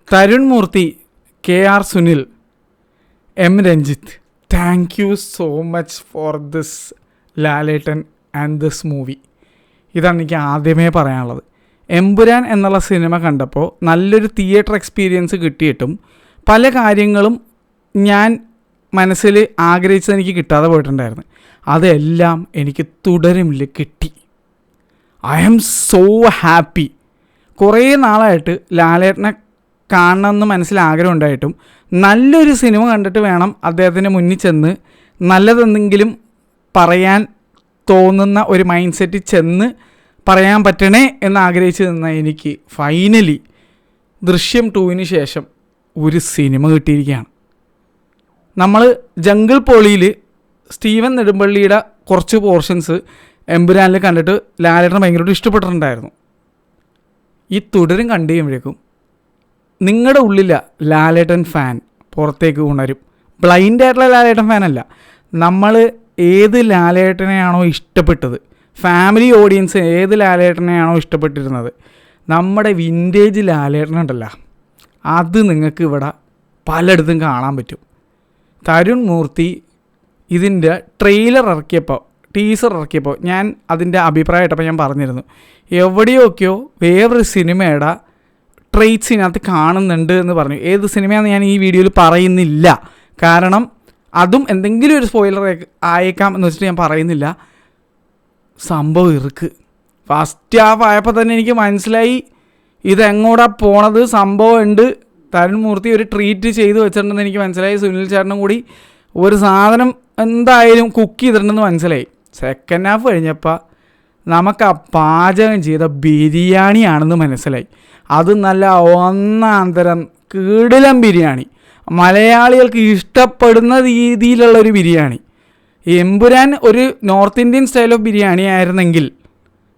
Tarun Moorthy, KR Sunil, M Ranjith, thank you so much for this Lalettan and this movie. ഇതാണ് എനിക്ക് ആദ്യമേ പറയാനുള്ളത്. എമ്പുരാൻ എന്നുള്ള സിനിമ കണ്ടപ്പോൾ നല്ലൊരു തിയേറ്റർ എക്സ്പീരിയൻസ് കിട്ടിയിട്ടും പല കാര്യങ്ങളും ഞാൻ മനസ്സിൽ ആഗ്രഹിച്ചത് എനിക്ക് കിട്ടാതെ പോയിട്ടുണ്ടായിരുന്നു. അതെല്ലാം എനിക്ക് തുടരുമില്ല കിട്ടി. I am so happy. കുറേ നാളായിട്ട് ലാലേട്ടനെ കാണണമെന്ന് മനസ്സിൽ ആഗ്രഹം ഉണ്ടായിട്ടും നല്ലൊരു സിനിമ കണ്ടിട്ട് വേണം അദ്ദേഹത്തിൻ്റെ മുന്നിൽ ചെന്ന് നല്ലതെന്തെങ്കിലും പറയാൻ തോന്നുന്ന ഒരു മൈൻഡ് സെറ്റിൽ ചെന്ന് പറയാൻ പറ്റണേ എന്ന് ആഗ്രഹിച്ച് നിന്ന എനിക്ക് ഫൈനലി ദൃശ്യം 2 ശേഷം ഒരു സിനിമ കിട്ടിയിരിക്കുകയാണ്. നമ്മൾ ജംഗിൾ പോളിയിൽ സ്റ്റീവൻ നെടുമ്പള്ളിയുടെ കുറച്ച് പോർഷൻസ് എമ്പുരാനിൽ കണ്ടിട്ട് ലാലേട്ടൻ ഭയങ്കരമായിട്ട് ഇഷ്ടപ്പെട്ടിട്ടുണ്ടായിരുന്നു. ഈ തുടരും കണ്ടു കഴിയുമ്പോഴേക്കും നിങ്ങളുടെ ഉള്ളിലെ ലാലേട്ടൻ ഫാൻ പുറത്തേക്ക് ഉണരും. ബ്ലൈൻഡായിട്ടുള്ള ലാലേട്ടൻ ഫാനല്ല, നമ്മൾ ഏത് ലാലേട്ടനെയാണോ ഇഷ്ടപ്പെട്ടത്, ഫാമിലി ഓഡിയൻസ് ഏത് ലാലേട്ടനെയാണോ ഇഷ്ടപ്പെട്ടിരുന്നത്, നമ്മുടെ വിൻറ്റേജ് ലാലേട്ടനുണ്ടല്ലോ, അത് നിങ്ങൾക്ക് ഇവിടെ പലയിടത്തും കാണാൻ പറ്റും. തരുൺ മൂർത്തി ഇതിൻ്റെ ട്രെയിലർ ഇറക്കിയപ്പോൾ, ടീസർ ഇറക്കിയപ്പോൾ ഞാൻ അതിൻ്റെ അഭിപ്രായമായിട്ടപ്പോൾ ഞാൻ പറഞ്ഞിരുന്നു, എവിടെയൊക്കെയോ വേറൊരു സിനിമയുടെ ട്രെയ്റ്റ്സ് ഇതിനകത്ത് കാണുന്നുണ്ട് എന്ന് പറഞ്ഞു. ഏത് സിനിമയാണെന്ന് ഞാൻ ഈ വീഡിയോയിൽ പറയുന്നില്ല, കാരണം അതും എന്തെങ്കിലും ഒരു സ്പോയിലർ ആയേക്കാം എന്ന് വെച്ചിട്ട് ഞാൻ പറയുന്നില്ല. സംഭവം ഇറുക്ക്. ഫസ്റ്റ് ഹാഫ് ആയപ്പോൾ തന്നെ എനിക്ക് മനസ്സിലായി ഇതെങ്ങോട്ടാ പോണത്. സംഭവം ഉണ്ട്. തരുൺ മൂർത്തി ഒരു ട്രീറ്റ് ചെയ്ത് വെച്ചിട്ടുണ്ടെന്ന് എനിക്ക് മനസ്സിലായി. സുനിൽ ചേട്ടനും കൂടി ഒരു സാധനം എന്തായാലും കുക്ക് ചെയ്തിട്ടുണ്ടെന്ന് മനസ്സിലായി. സെക്കൻഡ് ഹാഫ് കഴിഞ്ഞപ്പോൾ നമുക്ക് ആ പാചകം ചെയ്ത ബിരിയാണിയാണെന്ന് മനസ്സിലായി. അത് നല്ല ഒന്നാന്തരം കിടിലം ബിരിയാണി, മലയാളികൾക്ക് ഇഷ്ടപ്പെടുന്ന രീതിയിലുള്ളൊരു ബിരിയാണി. എമ്പുരാൻ ഒരു north Indian style of biryani ആയിരുന്നെങ്കിൽ,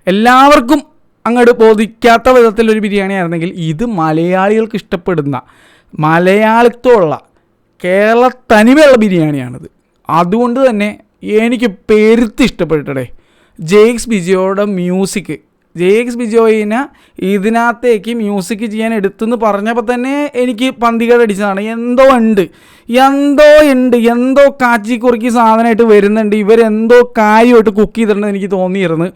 എല്ലാവർക്കും അങ്ങോട്ട് ബോധിക്കാത്ത വിധത്തിലൊരു ബിരിയാണി ആയിരുന്നെങ്കിൽ, ഇത് മലയാളികൾക്ക് ഇഷ്ടപ്പെടുന്ന മലയാളിത്വമുള്ള കേരള തനിമയുള്ള ബിരിയാണിയാണിത്. അതുകൊണ്ട് തന്നെ എനിക്ക് പെരുത്ത് ഇഷ്ടപ്പെട്ടിട്ടേ. ജെയ്ക്സ് ബിജോയുടെ മ്യൂസിക്, ജെയ്ക്സ് ബിജോയിനെ ഇതിനകത്തേക്ക് മ്യൂസിക് ചെയ്യാൻ എടുത്തെന്ന് പറഞ്ഞപ്പോൾ തന്നെ എനിക്ക് പന്തികേടടിച്ചതാണ്. എന്തോ കാച്ചി കുറുക്കി സാധനമായിട്ട് വരുന്നുണ്ട്, ഇവരെന്തോ കാര്യമായിട്ട് കുക്ക് ചെയ്തിട്ടുണ്ടെന്ന് എനിക്ക് തോന്നിയിരുന്നു.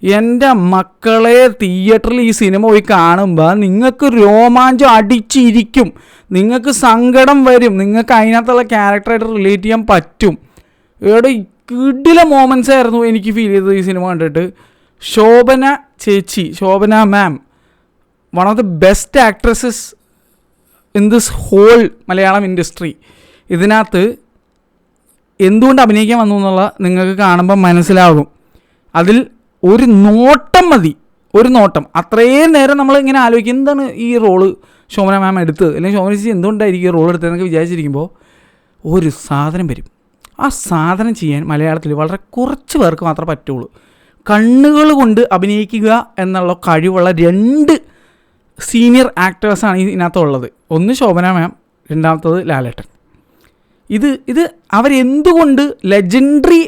എൻ്റെ മക്കളെ, തിയേറ്ററിൽ ഈ സിനിമ പോയി കാണുമ്പോൾ നിങ്ങൾക്ക് രോമാഞ്ചം അടിച്ചിരിക്കും, നിങ്ങൾക്ക് സങ്കടം വരും, നിങ്ങൾക്ക് അതിനകത്തുള്ള ക്യാരക്ടറായിട്ട് റിലേറ്റ് ചെയ്യാൻ പറ്റും. ഇവിടെ കിടില മൊമെൻറ്റ്സ് ആയിരുന്നു എനിക്ക് ഫീൽ ചെയ്തത് ഈ സിനിമ കണ്ടിട്ട്. Shobana ma'am, one of the best actresses in this whole Malayalam industry. ഇതിനകത്ത് എന്തുകൊണ്ട് അഭിനയിക്കാൻ വന്നു എന്നുള്ള നിങ്ങൾക്ക് കാണുമ്പോൾ മനസ്സിലാകും. അതിൽ ഒരു നോട്ടം മതി, ഒരു നോട്ടം. അത്രയും നേരം നമ്മളിങ്ങനെ ആലോചിക്കും, എന്താണ് ഈ റോള് ശോഭന മാം എടുത്തത്, അല്ലെങ്കിൽ ശോഭന ചേച്ചി എന്തുകൊണ്ടായിരിക്കും ഈ റോൾ എടുത്തതെന്നൊക്കെ വിചാരിച്ചിരിക്കുമ്പോൾ ഒരു സാധനം വരും. ആ സാധനം ചെയ്യാൻ മലയാളത്തിൽ വളരെ കുറച്ച് പേർക്ക് മാത്രമേ പറ്റുള്ളൂ. കണ്ണുകൾ കൊണ്ട് അഭിനയിക്കുക എന്നുള്ള കഴിവുള്ള 2 സീനിയർ ആക്ടേഴ്സാണ് ഇതിനകത്തുള്ളത്. ഒന്ന് ശോഭന മാം, രണ്ടാമത്തത് ലാലേട്ടൻ. ഇത് അവരെന്തുകൊണ്ട് ലെജൻഡറി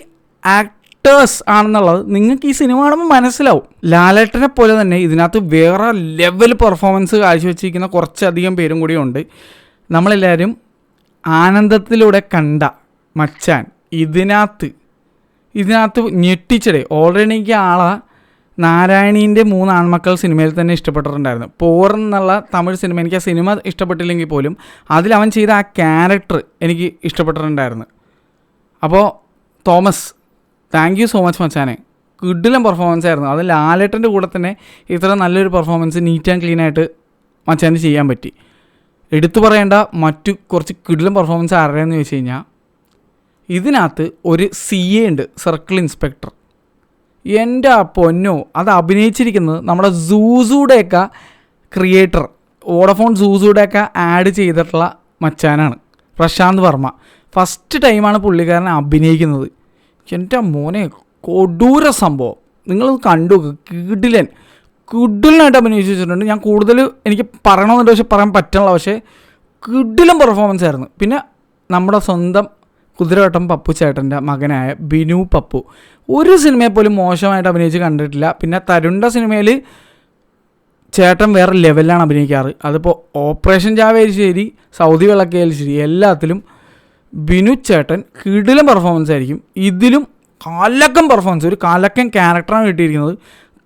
ആക്ടേഴ്സ് ആണെന്നുള്ളത് നിങ്ങൾക്ക് ഈ സിനിമ കാണുമ്പോൾ മനസ്സിലാവും. ലാലേട്ടനെ പോലെ തന്നെ ഇതിനകത്ത് വേറെ ലെവൽ പെർഫോമൻസ് കാഴ്ചവെച്ചിരിക്കുന്ന കുറച്ചധികം പേരും കൂടി ഉണ്ട്. നമ്മളെല്ലാവരും ആനന്ദത്തിലൂടെ കണ്ട മച്ചാൻ ഇതിനകത്ത് ഞെട്ടിച്ചടേ. ഓൾറെഡി എനിക്ക് നാരായണീൻ്റെ 3 ആൺമക്കൾ സിനിമയിൽ തന്നെ ഇഷ്ടപ്പെട്ടിട്ടുണ്ടായിരുന്നു. പോർ എന്നുള്ള തമിഴ് സിനിമ, എനിക്ക് ആ സിനിമ ഇഷ്ടപ്പെട്ടില്ലെങ്കിൽ പോലും അതിലവൻ ചെയ്ത ആ ക്യാരക്ടർ എനിക്ക് ഇഷ്ടപ്പെട്ടിട്ടുണ്ടായിരുന്നു. അപ്പോൾ Thomas, thank you so much മച്ചാനെ. കിടിലം പെർഫോമൻസ് ആയിരുന്നു. അത് ലാലേട്ടൻ്റെ കൂടെ തന്നെ ഇത്ര നല്ലൊരു പെർഫോമൻസ് നീറ്റ് ആൻഡ് ക്ലീൻ ആയിട്ട് മച്ചാന് ചെയ്യാൻ പറ്റി. എടുത്തു പറയേണ്ട മറ്റു കുറച്ച് കിടിലം പെർഫോമൻസ് ആരുടെയെന്ന് ചോദിച്ചു കഴിഞ്ഞാൽ, ഇതിനകത്ത് ഒരു CA ഉണ്ട്, സർക്കിൾ ഇൻസ്പെക്ടർ. എൻ്റെ പൊന്നോ, അത് അഭിനയിച്ചിരിക്കുന്നത് നമ്മുടെ സൂസുടെയൊക്കെ ക്രിയേറ്റർ, വോഡഫോൺ സൂസുടെയൊക്കെ ആഡ് ചെയ്തിട്ടുള്ള മച്ചാനാണ്, പ്രശാന്ത് വർമ്മ. ഫസ്റ്റ് ടൈമാണ് പുള്ളിക്കാരൻ അഭിനയിക്കുന്നത്. എൻ്റെ മോനെ, കൊടൂര സംഭവം. നിങ്ങളത് കണ്ടു, കിടിലനായിട്ട് അഭിനയിച്ച് വെച്ചിട്ടുണ്ട്. ഞാൻ കൂടുതൽ എനിക്ക് പറയണമെന്നുണ്ട്, പക്ഷെ പറയാൻ പറ്റണില്ല. പക്ഷേ കിടിലൻ പെർഫോമൻസ് ആയിരുന്നു. പിന്നെ നമ്മുടെ സ്വന്തം കുതിരവട്ടം പപ്പു ചേട്ടൻ്റെ മകനായ ബിനു പപ്പു ഒരു സിനിമയെ പോലും മോശമായിട്ട് അഭിനയിച്ച് കണ്ടിട്ടില്ല. പിന്നെ തരുണിൻ്റെ സിനിമയിൽ ചേട്ടൻ വേറെ ലെവലിലാണ് അഭിനയിക്കാറ്. അതിപ്പോൾ ഓപ്പറേഷൻ ജാവേരി ശരി, സൗദി വിളക്കയിൽ ശരി, എല്ലാത്തിലും ബിനു ചേട്ടൻ കിടിലം പെർഫോമൻസ് ആയിരിക്കും. ഇതിലും കലക്കം പെർഫോമൻസ്, ഒരു കലക്കൻ ക്യാരക്ടറാണ് കിട്ടിയിരിക്കുന്നത്.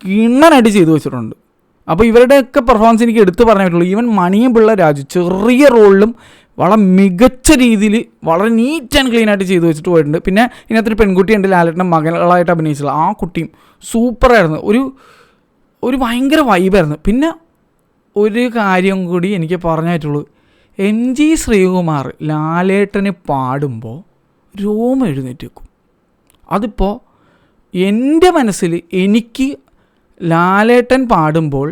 കിണ്ണനായിട്ട് ചെയ്തു വെച്ചിട്ടുണ്ട്. അപ്പോൾ ഇവരുടെയൊക്കെ പെർഫോമൻസ് എനിക്ക് എടുത്ത് പറയാൻ പറ്റുള്ളൂ. ഈവൻ മണിയും പിള്ള രാജു ചെറിയ റോളിലും വളരെ മികച്ച രീതിയിൽ വളരെ നീറ്റ് ആൻഡ് ക്ലീൻ ആയിട്ട് ചെയ്തു വെച്ചിട്ട് പോയിട്ടുണ്ട്. പിന്നെ ഇതിനകത്തൊരു പെൺകുട്ടിയുണ്ട്, ലാലേട്ടൻ്റെ മകളായിട്ട് അഭിനയിച്ചുള്ള ആ കുട്ടിയും സൂപ്പറായിരുന്നു. ഒരു ഭയങ്കര വൈബായിരുന്നു. പിന്നെ ഒരു കാര്യം കൂടി എനിക്ക് പറഞ്ഞായിട്ടുള്ളൂ, MG ശ്രീകുമാർ ലാലേട്ടന് പാടുമ്പോൾ രോമം എഴുന്നേറ്റ് വെക്കും. അതിപ്പോൾ എൻ്റെ മനസ്സിൽ എനിക്ക് ലാലേട്ടൻ പാടുമ്പോൾ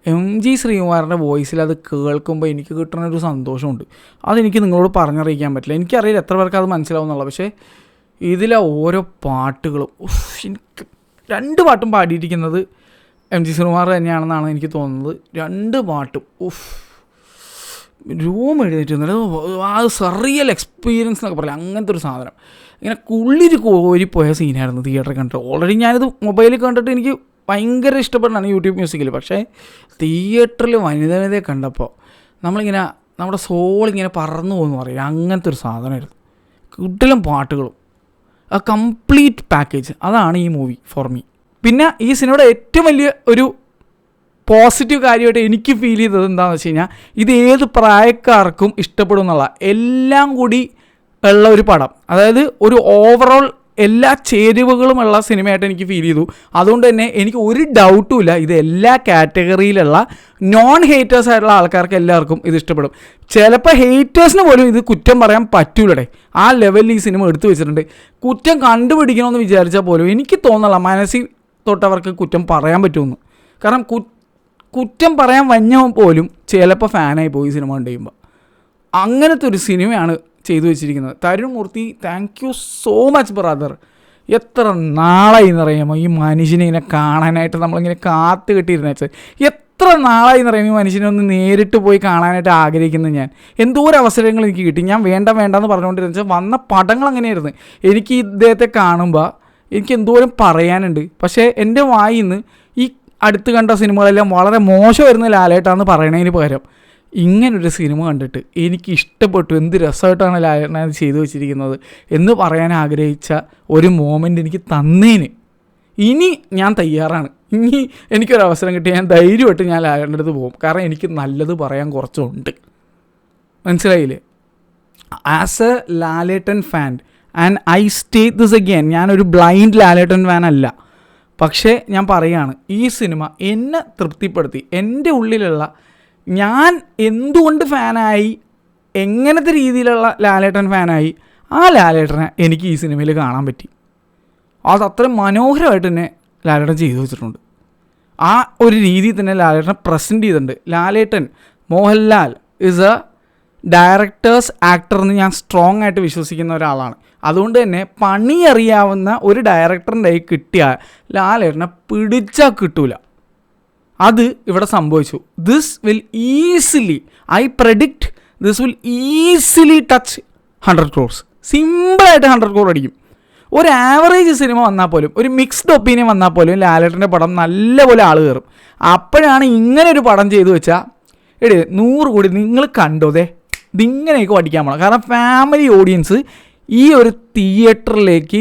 MG ശ്രീകുമാറിൻ്റെ വോയിസിൽ അത് കേൾക്കുമ്പോൾ എനിക്ക് കിട്ടുന്നൊരു സന്തോഷമുണ്ട്. അതെനിക്ക് നിങ്ങളോട് പറഞ്ഞറിയിക്കാൻ പറ്റില്ല. എനിക്കറിയില്ല എത്ര പേർക്ക് അത് മനസ്സിലാവും എന്നുള്ളത്. പക്ഷേ ഇതിലെ ഓരോ പാട്ടുകളും എനിക്ക് 2 പാട്ടും പാടിയിരിക്കുന്നത് MG ശ്രീകുമാർ തന്നെയാണെന്നാണ് എനിക്ക് തോന്നുന്നത്. 2 പാട്ടും രോമം എഴുന്നേറ്റ് ആ സറിയൽ എക്സ്പീരിയൻസ് എന്നൊക്കെ പറയാം. അങ്ങനത്തെ ഒരു സാധനം ഇങ്ങനെ കുള്ളിരി കോരിപ്പോയ സീനായിരുന്നു തിയേറ്ററിൽ കണ്ടിട്ട്. ഓൾറെഡി ഞാനിത് മൊബൈലിൽ കണ്ടിട്ട് എനിക്ക് ഭയങ്കര ഇഷ്ടപ്പെട്ടാണ് യൂട്യൂബ് മ്യൂസിക്കിൽ. പക്ഷേ തിയേറ്ററിൽ വനിതയെ കണ്ടപ്പോൾ നമ്മളിങ്ങനെ നമ്മുടെ സോളിങ്ങനെ പറന്നു പോകുമെന്ന് പറയും. അങ്ങനത്തെ ഒരു സാധനമായിരുന്നു. കിടിലം പാട്ടുകളും ആ കംപ്ലീറ്റ് പാക്കേജ്, അതാണ് ഈ മൂവി ഫോർ മീ. പിന്നെ ഈ സിനിമയുടെ ഏറ്റവും വലിയ ഒരു പോസിറ്റീവ് കാര്യമായിട്ട് എനിക്ക് ഫീൽ ചെയ്തത് എന്താണെന്ന് വെച്ച് കഴിഞ്ഞാൽ, ഇത് ഏത് പ്രായക്കാർക്കും ഇഷ്ടപ്പെടും എന്നുള്ള എല്ലാം കൂടി ഉള്ള ഒരു പടം. അതായത് ഒരു ഓവറോൾ എല്ലാ ചേരുവകളുമുള്ള സിനിമയായിട്ട് എനിക്ക് ഫീൽ ചെയ്തു. അതുകൊണ്ട് തന്നെ എനിക്ക് ഒരു ഡൗട്ടും ഇല്ല, ഇത് എല്ലാ കാറ്റഗറിയിലുള്ള നോൺ ഹേറ്റേഴ്സ് ആയിട്ടുള്ള ആൾക്കാർക്ക് എല്ലാവർക്കും ഇത് ഇഷ്ടപ്പെടും. ചിലപ്പോൾ ഹേറ്റേഴ്സിന് പോലും ഇത് കുറ്റം പറയാൻ പറ്റൂലടെ, ആ ലെവലിൽ ഈ സിനിമ എടുത്തു വെച്ചിട്ടുണ്ട്. കുറ്റം കണ്ടുപിടിക്കണമെന്ന് വിചാരിച്ചാൽ പോലും എനിക്ക് തോന്നല മനസ്സിൽ തൊട്ടവർക്ക് കുറ്റം പറയാൻ പറ്റുമെന്ന്. കാരണം കുറ്റം പറയാൻ വന്നവൻ പോലും ചിലപ്പോൾ ഫാനായി പോയി സിനിമ കണ്ടു കഴിയുമ്പോൾ. അങ്ങനത്തെ ഒരു സിനിമയാണ് ചെയ്തു വെച്ചിരിക്കുന്നത്. Tharun Moorthy, thank you so much brother. എത്ര നാളായി എന്നറിയാമോ ഈ മനുഷ്യനെ ഇങ്ങനെ കാണാനായിട്ട് നമ്മളിങ്ങനെ കാത്തു കെട്ടിയിരുന്ന വെച്ചാൽ. എത്ര നാളായി എന്നറിയാമോ ഈ മനുഷ്യനെ ഒന്ന് നേരിട്ട് പോയി കാണാനായിട്ട് ആഗ്രഹിക്കുന്നത് ഞാൻ. എന്തോരം അവസരങ്ങൾ എനിക്ക് കിട്ടി. ഞാൻ വേണ്ടെന്ന് പറഞ്ഞുകൊണ്ടിരുന്ന വെച്ചാൽ വന്ന പടങ്ങൾ അങ്ങനെയായിരുന്നു. എനിക്ക് ഇദ്ദേഹത്തെ കാണുമ്പോൾ എനിക്ക് എന്തോരം പറയാനുണ്ട്. പക്ഷേ എൻ്റെ വായിൽ നിന്ന് ഈ അടുത്ത് കണ്ട സിനിമകളെല്ലാം വളരെ മോശമായിരുന്നു ലാലേട്ടാന്ന് പറയണതിന് പകരം ഇങ്ങനൊരു സിനിമ കണ്ടിട്ട് എനിക്ക് ഇഷ്ടപ്പെട്ടു, എന്ത് രസമായിട്ടാണ് ലാലേട്ടൻ അത് ചെയ്തു വെച്ചിരിക്കുന്നത് എന്ന് പറയാൻ ആഗ്രഹിച്ച ഒരു മോമെൻ്റ് എനിക്ക് തന്നേന് ഇനി ഞാൻ തയ്യാറാണ്. ഇനി എനിക്കൊരവസരം കിട്ടി ഞാൻ ധൈര്യമായിട്ട് ഞാൻ ലാലേട്ടൻ്റെ അടുത്ത് പോകും. കാരണം എനിക്ക് നല്ലത് പറയാൻ കുറച്ചുണ്ട്. മനസ്സിലായില്ലേ? As A Lalettan fan and I state this again, ഞാനൊരു ബ്ലൈൻഡ് ലാലേട്ടൻ ഫാൻ അല്ല. പക്ഷേ ഞാൻ പറയുകയാണ്, ഈ സിനിമ എന്നെ തൃപ്തിപ്പെടുത്തി. എൻ്റെ ഉള്ളിലുള്ള ഞാൻ എന്തുകൊണ്ട് ഫാനായി, എങ്ങനത്തെ രീതിയിലുള്ള ലാലേട്ടൻ ഫാനായി, ആ ലാലേട്ടനെ എനിക്ക് ഈ സിനിമയിൽ കാണാൻ പറ്റി. അതത്ര മനോഹരമായിട്ട് തന്നെ ലാലേട്ടൻ ചെയ്തു വെച്ചിട്ടുണ്ട്. ആ ഒരു രീതിയിൽ തന്നെ ലാലേട്ടനെ പ്രസൻറ്റ് ചെയ്തിട്ടുണ്ട്. Lalettan, Mohanlal is a director's actor എന്ന് ഞാൻ സ്ട്രോങ് ആയിട്ട് വിശ്വസിക്കുന്ന ഒരാളാണ്. അതുകൊണ്ട് തന്നെ പണി അറിയാവുന്ന ഒരു ഡയറക്ടറിൻ്റെ കയ്യിൽ കിട്ടിയാൽ ലാലേട്ടനെ പിടിച്ചാൽ കിട്ടൂല. അത് ഇവിടെ സംഭവിച്ചു. This will easily, I predict this will easily touch 100 crores. സിമ്പിളായിട്ട് 100 crore അടിക്കും. ഒരു ആവറേജ് സിനിമ വന്നാൽ പോലും, ഒരു മിക്സ്ഡ് ഒപ്പീനിയൻ വന്നാൽ പോലും ലാലേട്ടൻ്റെ പടം നല്ലപോലെ ആൾ കയറും. അപ്പോഴാണ് ഇങ്ങനൊരു പടം ചെയ്തു വെച്ചാൽ 100 കോടി നിങ്ങൾ കണ്ടോതേ ഇതിങ്ങനെയൊക്കെ പഠിക്കാൻ പോകണം. കാരണം ഫാമിലി ഓഡിയൻസ് ഈ ഒരു തിയേറ്ററിലേക്ക്,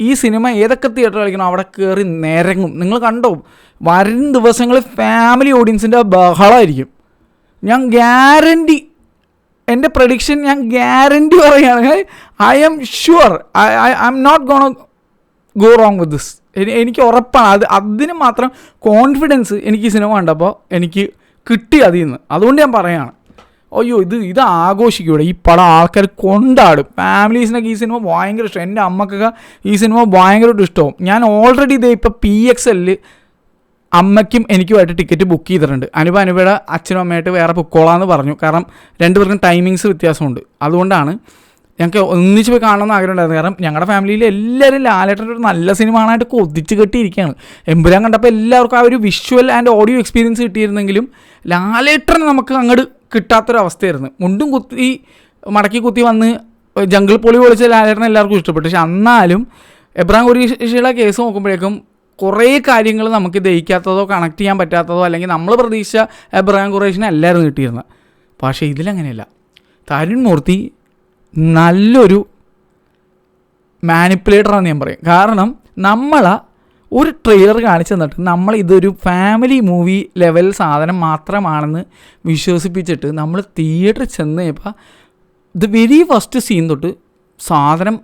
ഈ സിനിമ ഏതൊക്കെ തിയേറ്റർ കളിക്കണോ അവിടെ കയറി നിരങ്ങും. നിങ്ങൾ കണ്ടോ, വരും ദിവസങ്ങളിൽ ഫാമിലി ഓഡിയൻസിൻ്റെ ബഹളമായിരിക്കും. ഞാൻ ഗ്യാരണ്ടി, എൻ്റെ പ്രഡിക്ഷൻ ഞാൻ ഗ്യാരണ്ടി പറയുകയാണ്. I am sure, I am not gonna go wrong with this. എനിക്ക് ഉറപ്പാണ്. അതിന് മാത്രം കോൺഫിഡൻസ് എനിക്ക് ഈ സിനിമ കണ്ടപ്പോൾ എനിക്ക് കിട്ടി അതിൽ നിന്ന്. അതുകൊണ്ട് ഞാൻ പറയുകയാണ്, അയ്യോ ഇത് ആഘോഷിക്കൂടെ, ഈ പടം ആൾക്കാർ കൊണ്ടാടും. ഫാമിലീസിനൊക്കെ ഈ സിനിമ ഭയങ്കര ഇഷ്ടം. എൻ്റെ അമ്മക്കൊക്കെ ഈ സിനിമ ഭയങ്കരമായിട്ട് ഇഷ്ടവും. ഞാൻ ഓൾറെഡി ഇപ്പോൾ PXL അമ്മയ്ക്കും എനിക്കുമായിട്ട് ടിക്കറ്റ് ബുക്ക് ചെയ്തിട്ടുണ്ട്. അനുപയുടെ അച്ഛനും അമ്മയായിട്ട് വേറെ പൊക്കോളാന്ന് പറഞ്ഞു. കാരണം 2 പേർക്കും ടൈമിങ്സ് വ്യത്യാസമുണ്ട്. അതുകൊണ്ടാണ് ഞങ്ങൾക്ക് ഒന്നിച്ച് പോയി കാണണമെന്ന് ആഗ്രഹം ഉണ്ടായിരുന്നു. കാരണം ഞങ്ങളുടെ ഫാമിലിയിൽ എല്ലാവരും ലാലേട്ടൻ്റെ ഒരു നല്ല സിനിമ കാണാനായിട്ട് കൊതിച്ച് കെട്ടിയിരിക്കുകയാണ്. എമ്പുരാൻ കണ്ടപ്പോൾ എല്ലാവർക്കും ആ ഒരു വിഷ്വൽ ആൻഡ് ഓഡിയോ എക്സ്പീരിയൻസ് കിട്ടിയിരുന്നെങ്കിലും ലാലേട്ടൻ നമുക്ക് അങ്ങോട്ട് കിട്ടാത്തൊരവസ്ഥയായിരുന്നു. മുണ്ടും കുത്തി മടക്കി കുത്തി വന്ന് ജംഗിൾ പൊളി പൊളിച്ച ലാലേട്ടൻ എല്ലാവർക്കും ഇഷ്ടപ്പെട്ടു. പക്ഷെ എന്നാലും എബ്രഹാം കുരീഷിയുടെ കേസ് നോക്കുമ്പോഴേക്കും കുറേ കാര്യങ്ങൾ നമുക്ക് ദഹിക്കാത്തതോ കണക്ട് ചെയ്യാൻ പറ്റാത്തതോ അല്ലെങ്കിൽ നമ്മൾ പ്രതീക്ഷിച്ച എബ്രഹാം ഖുറൈഷിനെ അല്ലായിരുന്നു കിട്ടിയിരുന്നത്. പക്ഷേ ഇതിലങ്ങനെയല്ല. തരുൺ മൂർത്തി നല്ലൊരു മാനിപ്പുലേറ്ററാണെന്ന് ഞാൻ പറയും. കാരണം ഒരു ട്രെയിലർ കാണിച്ചു തന്നിട്ട് നമ്മൾ ഇതൊരു ഫാമിലി മൂവി ലെവൽ സാധനം മാത്രമാണെന്ന് വിശ്വസിപ്പിച്ചിട്ട് നമ്മൾ തിയേറ്ററിൽ ചെന്ന് കഴിഞ്ഞപ്പോൾ ഇത് വെരി ഫസ്റ്റ് സീൻ തൊട്ട് സാധനം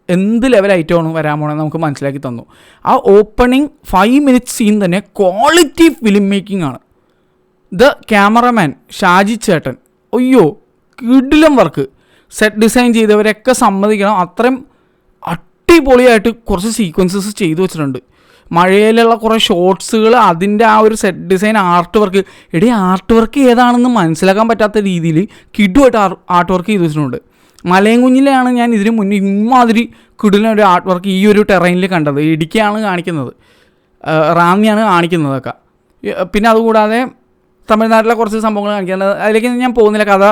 എന്ത് ലെവലായിട്ടാണ് വരാൻ പോണെന്ന് നമുക്ക് മനസ്സിലാക്കി തന്നു. ആ ഓപ്പണിംഗ് 5 minutes സീൻ തന്നെ ക്വാളിറ്റി ഫിലിം മേക്കിംഗ് ആണ്. ദ ക്യാമറമാൻ ഷാജി ചേട്ടൻ, അയ്യോ കിടിലം വർക്ക്. സെറ്റ് ഡിസൈൻ ചെയ്തവരൊക്കെ സമ്മതിക്കണം, അത്രയും അടിപൊളിയായിട്ട് കുറച്ച് സീക്വൻസസ് ചെയ്തു വെച്ചിട്ടുണ്ട്. മഴയിലുള്ള കുറേ ഷോട്ട്സുകൾ, അതിൻ്റെ ആ ഒരു set design, art work, art work ഏതാണെന്ന് മനസ്സിലാക്കാൻ പറ്റാത്ത രീതിയിൽ കിടുമായിട്ട് ആർട്ട് വർക്ക് ചെയ്തു വെച്ചിട്ടുണ്ട്. മലയും കുഞ്ഞിലാണ് ഞാൻ ഇതിന് മുന്നേ ഇമാതിരി കിടിലൊരു ആർട്ട് വർക്ക് ഈ ഒരു ടെറൈനിൽ കണ്ടത്. ഇടുക്കിയാണ് കാണിക്കുന്നത്, റാന്നിയാണ് കാണിക്കുന്നതൊക്കെ. പിന്നെ അതുകൂടാതെ തമിഴ്നാട്ടിലെ കുറച്ച് സംഭവങ്ങൾ കാണിക്കുന്നത്, അതിലേക്ക് ഞാൻ പോകുന്നില്ല. കഥ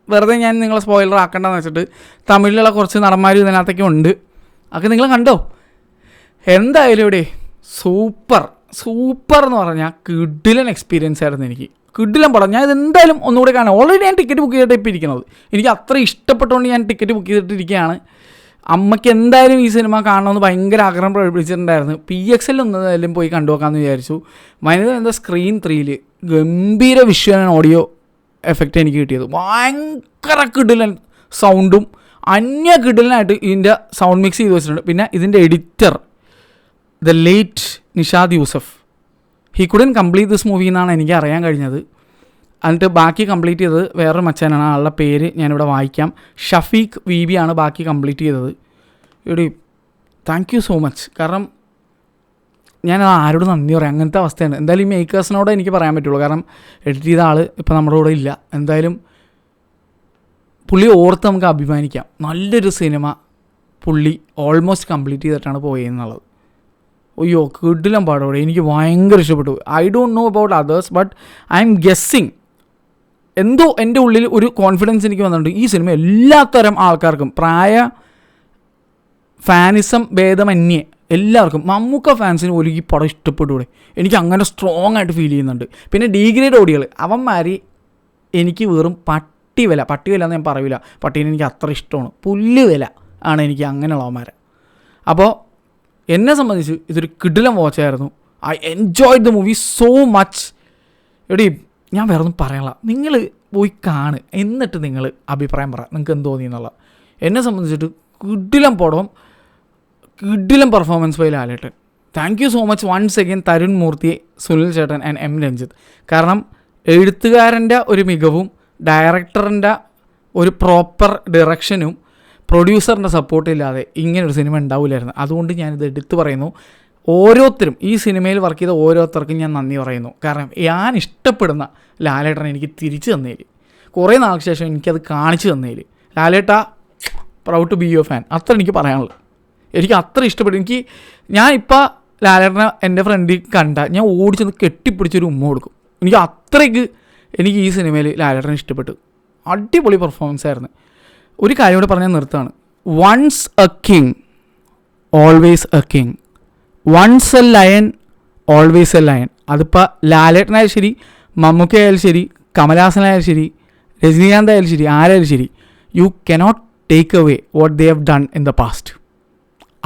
വെറുതെ ഞാൻ നിങ്ങളെ സ്പോയിലർ ആക്കണ്ടെന്ന് വെച്ചിട്ട് തമിഴിലുള്ള കുറച്ച് നടന്മാർ ഇതിനകത്തൊക്കെ ഉണ്ട്. അതൊക്കെ നിങ്ങൾ കണ്ടോ? എന്തായാലും സൂപ്പർ എന്ന് പറഞ്ഞാൽ കിടിലൻ എക്സ്പീരിയൻസ് ആയിരുന്നു എനിക്ക്. കിടിലൻ പടം. ഞാൻ ഇതെന്തായാലും ഒന്നുകൂടെ കാണാം. ഓൾറെഡി ഞാൻ ടിക്കറ്റ് ബുക്ക് ചെയ്തിട്ട് ഇപ്പോൾ ഇരിക്കുന്നത്. എനിക്ക് അത്ര ഇഷ്ടപ്പെട്ടുകൊണ്ട് ഞാൻ ടിക്കറ്റ് ബുക്ക് ചെയ്തിട്ടിരിക്കുകയാണ്. അമ്മയ്ക്ക് എന്തായാലും ഈ സിനിമ കാണണമെന്ന് ഭയങ്കര ആഗ്രഹം പ്രകടിപ്പിച്ചിട്ടുണ്ടായിരുന്നു. PXL ഒന്നതായാലും പോയി കണ്ടുനോക്കാമെന്ന് വിചാരിച്ചു. മൈനസ് സ്ക്രീൻ 3 ഗംഭീര വിഷ്വൽ ആൻഡ് ഓഡിയോ എഫക്റ്റ് എനിക്ക് കിട്ടിയത്. ഭയങ്കര കിടിലൻ സൗണ്ടും കിടിലനായിട്ട് ഇതിൻ്റെ സൗണ്ട് മിക്സ് ചെയ്ത് വെച്ചിട്ടുണ്ട്. പിന്നെ ഇതിൻ്റെ editor the late Nishad Yusuf, he couldn't complete this movie എന്നാണ് എനിക്ക് അറിയാൻ കഴിഞ്ഞത്. എന്നിട്ട് ബാക്കി കംപ്ലീറ്റ് ചെയ്തത് വേറൊരു മച്ചാനാണ്. ആളുടെ പേര് ഞാനിവിടെ വായിക്കാം. ഷഫീഖ് VB ആണ് ബാക്കി കംപ്ലീറ്റ് ചെയ്തത്. Thank you so much. കാരണം ഞാൻ ആരോട് നന്ദി പറയാം, അങ്ങനത്തെ അവസ്ഥയാണ്. എന്തായാലും ഈ മേക്കേഴ്സിനോട് എനിക്ക് പറയാൻ പറ്റുള്ളൂ. കാരണം എഡിറ്റ് ചെയ്ത ആൾ ഇപ്പോൾ നമ്മുടെ കൂടെ ഇല്ല. എന്തായാലും പുള്ളി ഓർത്ത് നമുക്ക് അഭിമാനിക്കാം. നല്ലൊരു സിനിമ പുള്ളി ഓൾമോസ്റ്റ് കംപ്ലീറ്റ് ചെയ്തിട്ടാണ് പോയെന്നുള്ളത്. അയ്യോ കിടിലം പാടോടെ, എനിക്ക് ഭയങ്കര ഇഷ്ടപ്പെട്ടു. I don't know about others, but I M guessing. എന്തോ എൻ്റെ ഉള്ളിൽ ഒരു കോൺഫിഡൻസ് എനിക്ക് വന്നിട്ടുണ്ട്. ഈ സിനിമ എല്ലാത്തരം ആൾക്കാർക്കും, ഫാനിസം ഭേദമന്യേ എല്ലാവർക്കും, മമ്മൂക്ക ഫാൻസിന് പോലും ഈ പടം ഇഷ്ടപ്പെട്ടൂടെ. എനിക്ക് അങ്ങനെ സ്ട്രോങ് ആയിട്ട് ഫീൽ ചെയ്യുന്നുണ്ട്. പിന്നെ ഡീഗ്രേഡ് ഓഡികൾ അവന്മാർ എനിക്ക് വെറും പട്ടി വില എന്ന് ഞാൻ പറയില്ല. പട്ടീനെ എനിക്ക് അത്ര ഇഷ്ടമാണ്. പുല്ല് വില ആണ് എനിക്ക് അങ്ങനെയുള്ളവന്മാരെ. അപ്പോൾ എന്നെ സംബന്ധിച്ച് ഇതൊരു കിടിലം വാച്ചായിരുന്നു. I enjoyed the movie so much. ഞാൻ വേറെ ഒന്നും പറയാനില്ല. നിങ്ങൾ പോയി എന്നിട്ട് നിങ്ങൾ അഭിപ്രായം പറ, നിങ്ങൾക്ക് എന്ത് തോന്നി എന്നുള്ള. എന്നെ സംബന്ധിച്ചിട്ട് കിടിലം പടം, കിടിലം performance by Lalettan. Thank you so much once again Tharun Moorthy, Sunil ചേട്ടൻ ആൻഡ് M. രഞ്ജിത്ത്. കാരണം എഴുത്തുകാരൻ്റെ ഒരു മികവും ഡയറക്ടറിൻ്റെ ഒരു പ്രോപ്പർ ഡിറക്ഷനും പ്രൊഡ്യൂസറിൻ്റെ സപ്പോർട്ടില്ലാതെ ഇങ്ങനൊരു സിനിമ ഉണ്ടാവില്ലായിരുന്നു. അതുകൊണ്ട് ഞാനിത് എടുത്തു പറയുന്നു. ഓരോരുത്തരും ഈ സിനിമയിൽ വർക്ക് ചെയ്ത ഓരോരുത്തർക്കും ഞാൻ നന്ദി പറയുന്നു. കാരണം ഞാൻ ഇഷ്ടപ്പെടുന്ന ലാലേട്ടൻ എനിക്ക് തിരിച്ചു തന്നതിൽ, കുറേ നാൾക്ക് ശേഷം എനിക്കത് കാണിച്ചു തന്നതിൽ, Lalettan proud to be your fan. അത്ര എനിക്ക് പറയാനുള്ളത്. എനിക്ക് അത്ര ഇഷ്ടപ്പെട്ടു. ഞാനിപ്പോൾ ലാലേട്ടനെ എൻ്റെ ഫ്രണ്ടിൽ ഞാൻ ഓടിച്ചെന്ന് കെട്ടിപ്പിടിച്ചൊരു ഉമ്മ കൊടുക്കും. എനിക്ക് ഈ സിനിമയിൽ ലാലേട്ടനെ ഇഷ്ടപ്പെട്ടു. അടിപൊളി പെർഫോമൻസ് ആയിരുന്നു. ഒരു കാര്യം കൂടെ പറഞ്ഞാൽ നിർത്താണ്. Once a king always a king, once a lion always a lion. അതിപ്പോൾ ലാലേട്ടനായാലും ശരി, മമ്മൂക്കയായാലും ശരി, കമലഹാസനായാലും ശരി, രജനീകാന്ത് ആയാലും ശരി, ആരായാലും ശരി, you cannot take away what they have done in the past.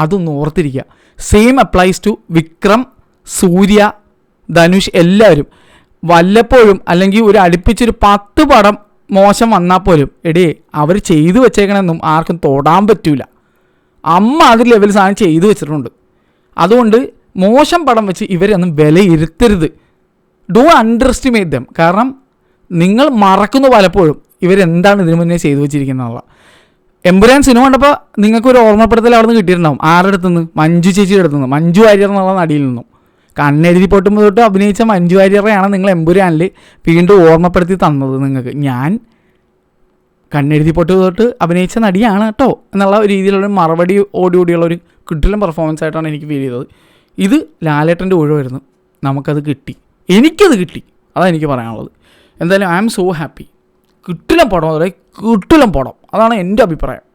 അതൊന്ന് ഓർത്തിരിക്കുക. സെയിം അപ്ലൈസ് ടു വിക്രം, സൂര്യ, ധനുഷ്. എല്ലാവരും വല്ലപ്പോഴും അല്ലെങ്കിൽ ഒരു അടുപ്പിച്ചൊരു 10 പടം മോശം വന്നാൽ പോലും അവർ ചെയ്തു വെച്ചേക്കണമെന്നും ആർക്കും തൊടാൻ പറ്റൂല. അത് ലെവൽ സാധനം ചെയ്തു വെച്ചിട്ടുണ്ട്. അതുകൊണ്ട് മോശം പടം വെച്ച് ഇവരൊന്നും വിലയിരുത്തരുത്. ഡോ അണ്ടർ എസ്റ്റിമേറ്റ് ദം. കാരണം നിങ്ങൾ മറക്കുന്നു പലപ്പോഴും ഇവരെന്താണ് ഇതിനു മുന്നേ ചെയ്തു വെച്ചിരിക്കുന്നതെന്നുള്ള. എമ്പുരാൻ സിനിമ കണ്ടപ്പോൾ നിങ്ങൾക്കൊരു ഓർമ്മപ്പെടുത്തൽ അവിടെ നിന്ന് കിട്ടിയിട്ടുണ്ടാവും. ആരുടെ അടുത്തുനിന്ന്? മഞ്ജു ചേച്ചിയുടെ അടുത്തുനിന്ന്, മഞ്ജു വാര്യർ എന്നുള്ള നടിയിൽ നിന്നും. കണ്ണെഴുതി പൊട്ടുമ്പോൾ തൊട്ട് അഭിനയിച്ച മഞ്ജു വാര്യറെയാണ് നിങ്ങൾ എമ്പുരാനിൽ വീണ്ടും ഓർമ്മപ്പെടുത്തി തന്നത് നിങ്ങൾക്ക്. ഞാൻ കണ്ണെഴുതി പൊട്ട് തൊട്ട് അഭിനയിച്ച നടിയാണ് കേട്ടോ എന്നുള്ള രീതിയിലുള്ള മറുപടി ഓടിയുള്ള കിടിലൻ പെർഫോമൻസ് ആയിട്ടാണ് എനിക്ക് ഫീൽ ചെയ്തത്. ഇത് ലാലേട്ടൻ്റെ ഒഴിവായിരുന്നു. നമുക്കത് കിട്ടി, എനിക്കത് കിട്ടി. അതാണ് എനിക്ക് പറയാനുള്ളത്. എന്തായാലും ഐ ആം സോ ഹാപ്പി. കിടിലൻ പടം, കിടിലൻ പടം. അതാണ് എൻ്റെ അഭിപ്രായം.